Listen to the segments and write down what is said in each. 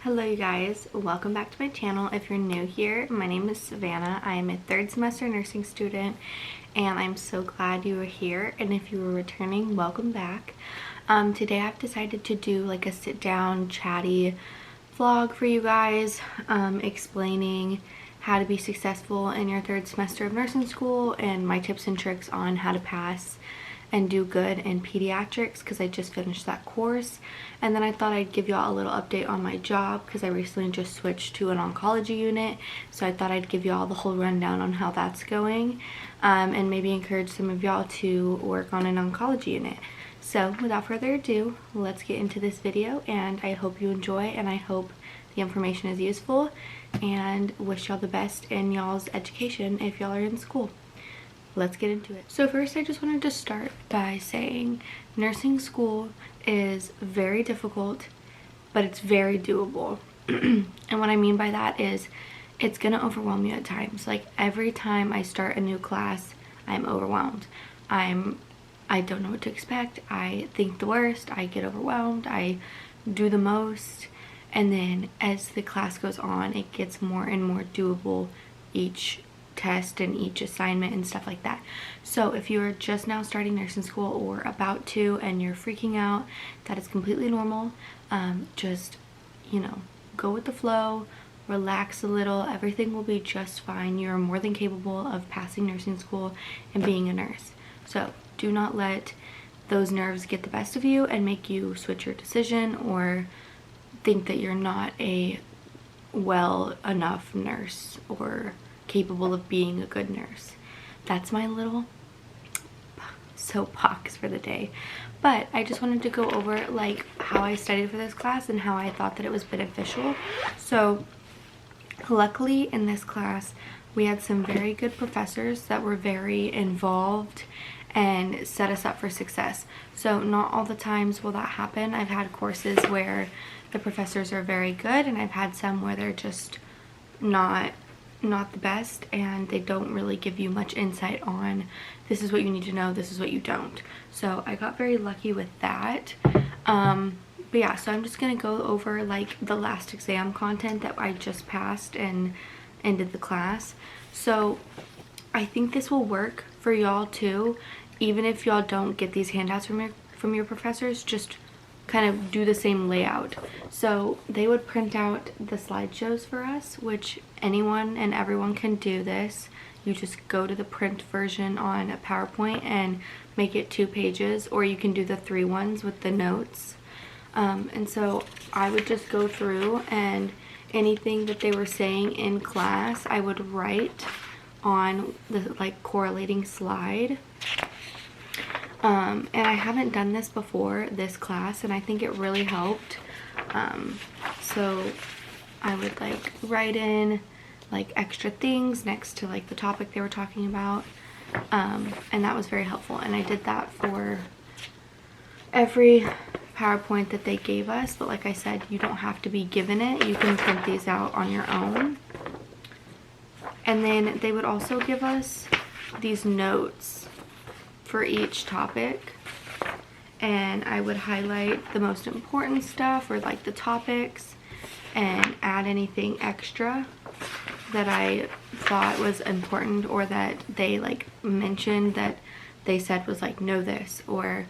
Hello you guys, welcome back to my channel. If you're new here, my name is Savannah. I am a third semester nursing student and I'm so glad you are here, and if you are returning, welcome back. Today I've decided to do like a sit down chatty vlog for you guys, explaining how to be successful in your third semester of nursing school and my tips and tricks on how to pass and do good in pediatrics because I just finished that course. And then I thought I'd give y'all a little update on my job because I recently just switched to an oncology unit, so I thought I'd give y'all the whole rundown on how that's going, and maybe encourage some of y'all to work on an oncology unit. So without further ado, let's get into this video, and I hope you enjoy and I hope the information is useful, and wish y'all the best in y'all's education if y'all are in school. Let's get into it. So first, I just wanted to start by saying nursing school is very difficult, but it's very doable. And what I mean by that is it's gonna overwhelm you at times. Like every time I start a new class, I'm overwhelmed. I don't know what to expect. I think the worst. I get overwhelmed. I do the most. And then as the class goes on, it gets more and more doable each test and each assignment and stuff like that. So if you're just now starting nursing school or about to and you're freaking out, that is completely normal. Just, you know, go with the flow, relax a little, everything will be just fine. You're more than capable of passing nursing school and being a nurse. So do not let those nerves get the best of you and make you switch your decision or think that you're not a well enough nurse or capable of being a good nurse. That's my little soapbox for the day. But I just wanted to go over like how I studied for this class and how I thought that it was beneficial. So luckily in this class we had some very good professors that were very involved and set us up for success. So not all the times will that happen. I've had courses where the professors are very good, and I've had some where they're just not the best and they don't really give you much insight on this is what you need to know, this is what you don't. So I got very lucky with that. But yeah, so I'm just gonna go over like the last exam content that I just passed and ended the class. So I think this will work for y'all too, even if y'all don't get these handouts from your professors. Just kind of do the same layout. So they would print out the slideshows for us, which anyone and everyone can do this. You just go to the print version on a PowerPoint and make it 2 pages, or you can do the 3 ones with the notes. And so I would just go through, and anything that they were saying in class I would write on the like correlating slide. And I haven't done this before this class, and I think it really helped. So I would like write in like extra things next to like the topic they were talking about, and that was very helpful. And I did that for every PowerPoint that they gave us, but like I said, you don't have to be given it. You can print these out on your own. And then they would also give us these notes for each topic, and I would highlight the most important stuff or like the topics and add anything extra that I thought was important or that they like mentioned that they said was like, know this, or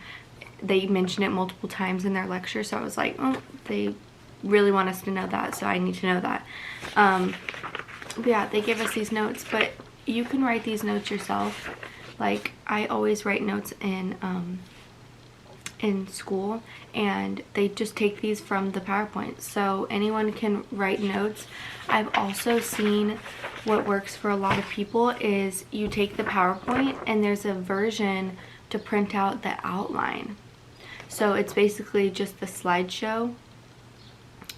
they mentioned it multiple times in their lecture, so I was like, oh, they really want us to know that, so I need to know that. But yeah, they gave us these notes, but you can write these notes yourself. Like I always write notes in school, and they just take these from the PowerPoint, so anyone can write notes. I've also seen what works for a lot of people is you take the PowerPoint and there's a version to print out the outline. So it's basically just the slideshow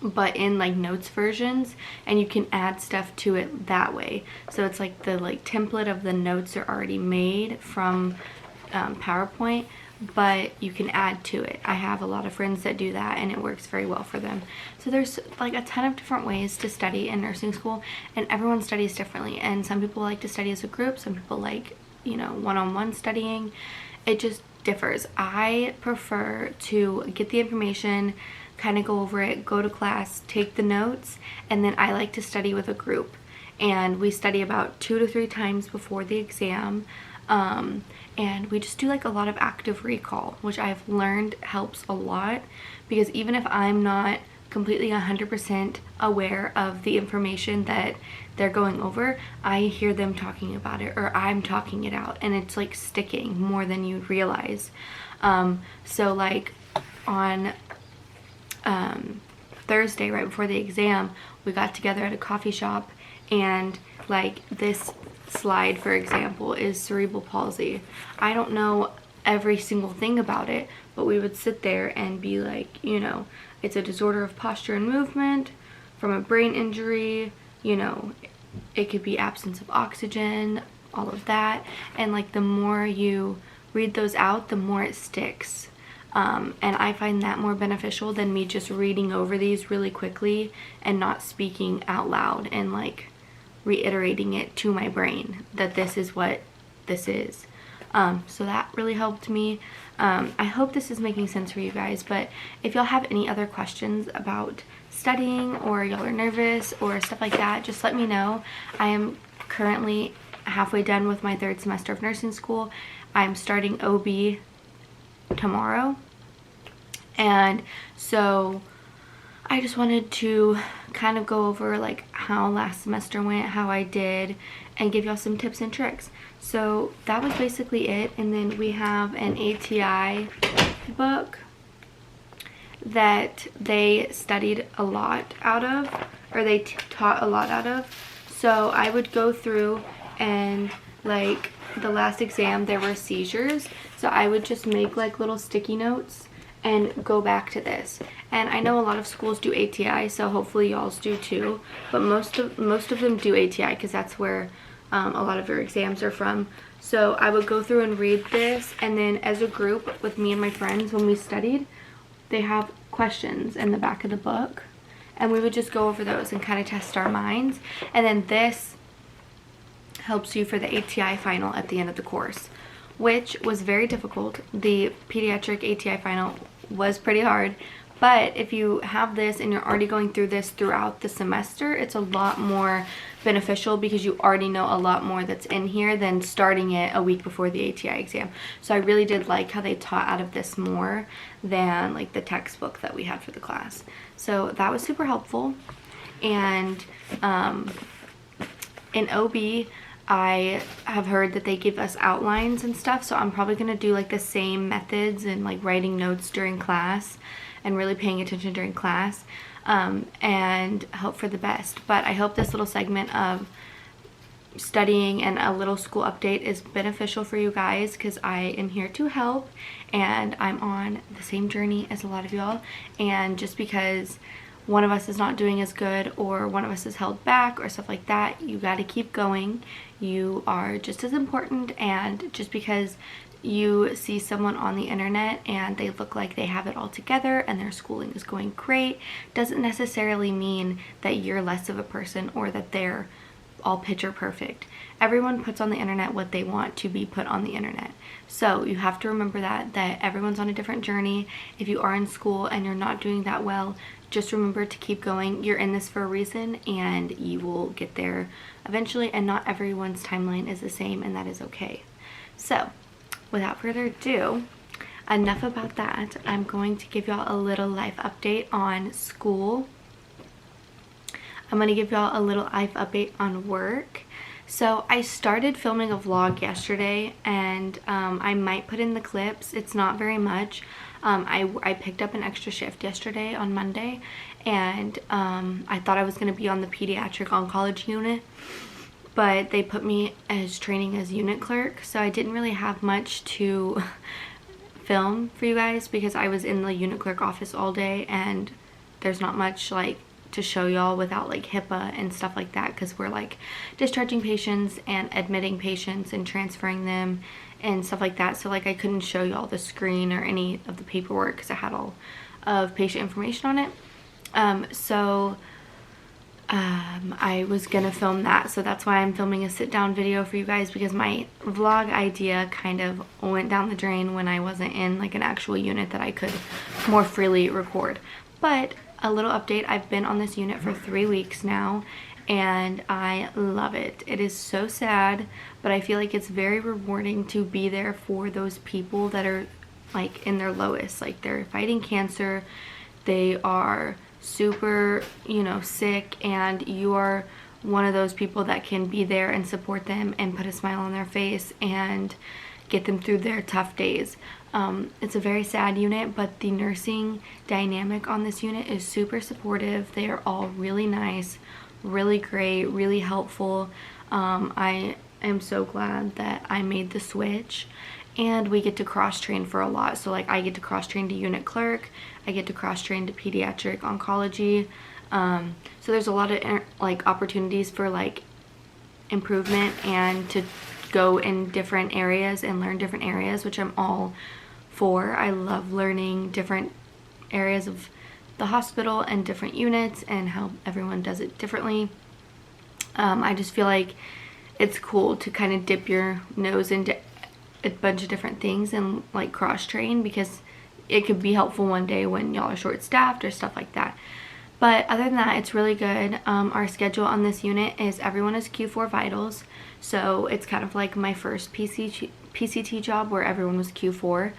but in like notes versions, and you can add stuff to it that way. So it's like the like template of the notes are already made from PowerPoint, but you can add to it. I have a lot of friends that do that and it works very well for them. So there's like a ton of different ways to study in nursing school, and everyone studies differently, and some people like to study as a group, some people like, you know, one-on-one studying. It just differs. I prefer to get the information kind of go over it, go to class, take the notes, and then I like to study with a group. And we study about 2 to 3 times before the exam. And we just do like a lot of active recall, which I've learned helps a lot, because even if I'm not completely 100% aware of the information that they're going over, I hear them talking about it, or I'm talking it out, and it's like sticking more than you'd realize. So like on Thursday, right before the exam, we got together at a coffee shop, and like this slide, for example, is cerebral palsy. I don't know every single thing about it, but we would sit there and be like, you know, it's a disorder of posture and movement from a brain injury, you know, it could be absence of oxygen, all of that. And like the more you read those out, the more it sticks. And I find that more beneficial than me just reading over these really quickly and not speaking out loud and like reiterating it to my brain that this is what this is. So that really helped me. I hope this is making sense for you guys, but if y'all have any other questions about studying, or y'all are nervous or stuff like that, just let me know. I am currently halfway done with my 3rd semester of nursing school. I'm starting OB tomorrow, and so I just wanted to kind of go over like how last semester went, how I did, and give y'all some tips and tricks. So that was basically it. And then we have an ATI book that they studied a lot out of, or they taught a lot out of. So I would go through, and like the last exam there were seizures, so I would just make like little sticky notes and go back to this. And I know a lot of schools do ATI, so hopefully y'all's do too, but most of them do ATI because that's where a lot of your exams are from. So I would go through and read this, and then as a group with me and my friends, when we studied, they have questions in the back of the book, and we would just go over those and kind of test our minds. And then this helps you for the ATI final at the end of the course, which was very difficult. The pediatric ATI final was pretty hard, but if you have this and you're already going through this throughout the semester, it's a lot more beneficial because you already know a lot more that's in here than starting it a week before the ATI exam. So I really did like how they taught out of this more than like the textbook that we had for the class. So that was super helpful. And in OB, I have heard that they give us outlines and stuff, so I'm probably going to do like the same methods and like writing notes during class and really paying attention during class, and hope for the best. But I hope this little segment of studying and a little school update is beneficial for you guys, because I am here to help, and I'm on the same journey as a lot of y'all. And just because one of us is not doing as good, or one of us is held back or stuff like that, you got to keep going. You are just as important, and just because you see someone on the internet and they look like they have it all together and their schooling is going great doesn't necessarily mean that you're less of a person or that they're all picture perfect. Everyone puts on the internet what they want to be put on the internet. So you have to remember that everyone's on a different journey. If you are in school and you're not doing that well, just remember to keep going. You're in this for a reason, and you will get there eventually, and not everyone's timeline is the same, and that is okay. So without further ado, enough about that. I'm going to give y'all a little life update on school. I'm going to give y'all a little life update on work. So I started filming a vlog yesterday, and I might put in the clips. It's not very much. I picked up an extra shift yesterday on Monday, and I thought I was going to be on the pediatric oncology unit, but they put me as training as unit clerk, so I didn't really have much to film for you guys because I was in the unit clerk office all day, and there's not much like to show y'all without like HIPAA and stuff like that, because we're like discharging patients and admitting patients and transferring them and stuff like that. So like I couldn't show y'all the screen or any of the paperwork because I had all of patient information on it. I was gonna film that, so that's why I'm filming a sit down video for you guys, because my vlog idea kind of went down the drain when I wasn't in like an actual unit that I could more freely record. But a little update, I've been on this unit for 3 weeks now and I love it. It is so sad, but I feel like it's very rewarding to be there for those people that are like in their lowest, like they're fighting cancer, they are super, you know, sick, and you are one of those people that can be there and support them and put a smile on their face and get them through their tough days. It's a very sad unit, but the nursing dynamic on this unit is super supportive. They are all really nice, really great, really helpful. I am so glad that I made the switch, and we get to cross-train for a lot. So like I get to cross-train to unit clerk, I get to cross-train to pediatric oncology. So there's a lot of like opportunities for like improvement and to go in different areas and learn different areas, which I'm all for. I love learning different areas of the hospital and different units and how everyone does it differently. I just feel like it's cool to kind of dip your nose into a bunch of different things and like cross train, because it could be helpful one day when y'all are short staffed or stuff like that. But other than that, it's really good. Our schedule on this unit is everyone is Q4 vitals, so it's kind of like my first PCT job where everyone was Q4.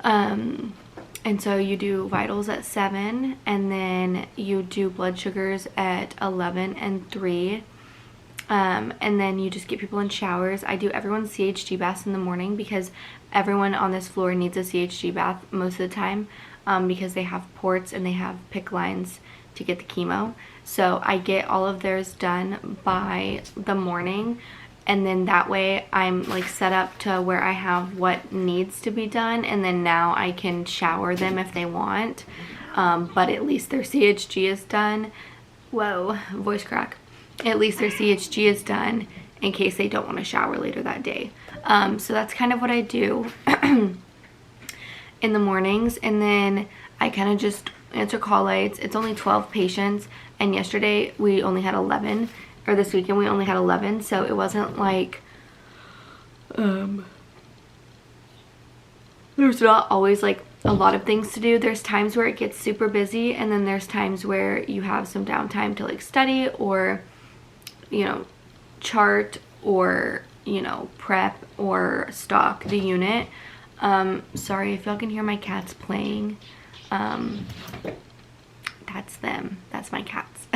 And so you do vitals at 7, and then you do blood sugars at 11 and 3. And then you just get people in showers. I do everyone's CHG baths in the morning because everyone on this floor needs a CHG bath most of the time, because they have ports and they have PICC lines to get the chemo. So I get all of theirs done by the morning, and then that way I'm like set up to where I have what needs to be done, and then now I can shower them if they want. But at least their CHG is done. Whoa, voice crack. At least their CHG is done in case they don't want to shower later that day. So that's kind of what I do in the mornings, and then I kind of just answer call lights. It's only 12 patients, and yesterday we only had 11, or this weekend we only had 11, so it wasn't like there's not always like a lot of things to do. There's times where it gets super busy, and then there's times where you have some downtime to like study or, you know, chart or, you know, prep or stock the unit. Sorry if y'all can hear my cats playing. That's them. That's my cats.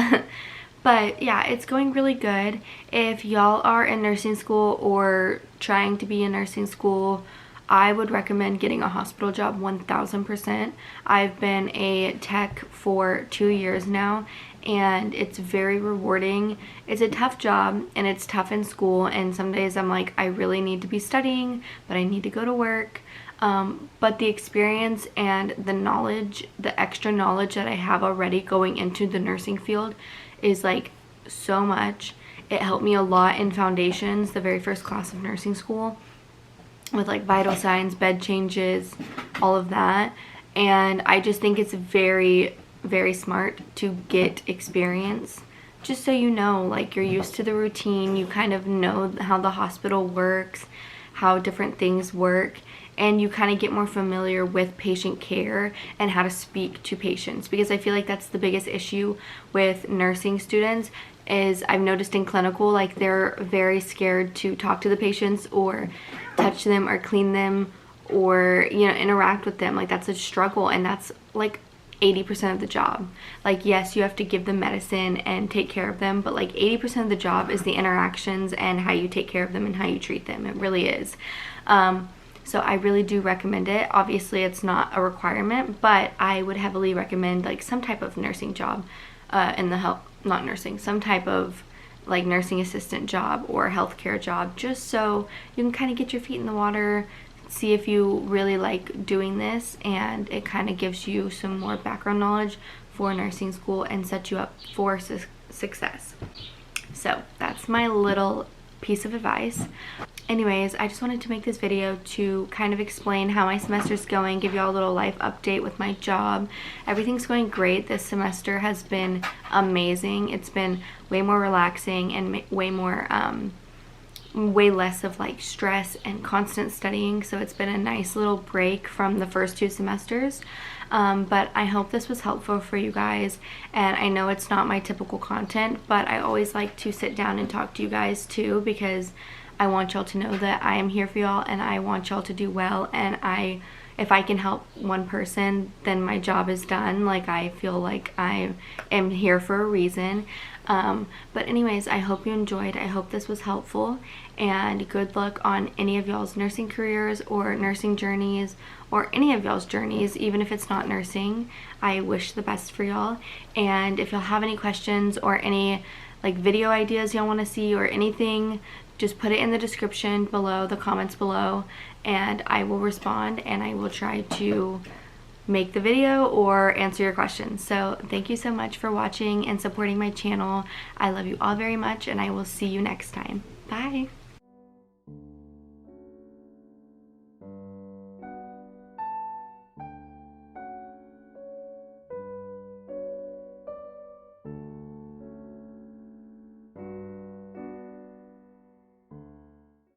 But yeah, it's going really good. If y'all are in nursing school or trying to be in nursing school, I would recommend getting a hospital job 1000%. I've been a tech for 2 years now, and it's very rewarding. It's a tough job, and it's tough in school, and some days I'm like, I really need to be studying, but I need to go to work. But the experience and the knowledge, the extra knowledge that I have already going into the nursing field is like so much. It helped me a lot in foundations, the very first class of nursing school, with like vital signs, bed changes, all of that. And I just think it's very, very smart to get experience, just so you know, like you're used to the routine, you kind of know how the hospital works, how different things work, and you kind of get more familiar with patient care and how to speak to patients, because I feel like that's the biggest issue with nursing students is I've noticed in clinical, like they're very scared to talk to the patients or touch them or clean them or, you know, interact with them. Like that's a struggle, and that's like 80% of the job. Like yes, you have to give them medicine and take care of them, but like 80% of the job is the interactions and how you take care of them and how you treat them. It really is. So I really do recommend it. Obviously it's not a requirement, but I would heavily recommend like some type of nursing job in the health, not nursing, some type of like nursing assistant job or healthcare job, just so you can kind of get your feet in the water, see if you really like doing this, and it kind of gives you some more background knowledge for nursing school and sets you up for success. So that's my little piece of advice. Anyways, I just wanted to make this video to kind of explain how my semester's going, give y'all a little life update with my job. Everything's going great. This semester has been amazing. It's been way more relaxing and way more way less of like stress and constant studying, so it's been a nice little break from the first 2 semesters. But I hope this was helpful for you guys, and I know it's not my typical content, but I always like to sit down and talk to you guys too, because I want y'all to know that I am here for y'all and I want y'all to do well, and if I can help one person, then my job is done. Like, I feel like I am here for a reason. But anyways, I hope you enjoyed. I hope this was helpful, and good luck on any of y'all's nursing careers or nursing journeys, or any of y'all's journeys, even if it's not nursing. I wish the best for y'all. And if y'all have any questions or any like video ideas y'all want to see or anything, just put it in the description below, the comments below, and I will respond, and I will try to make the video or answer your questions. So thank you so much for watching and supporting my channel. I love you all very much, and I will see you next time. Bye.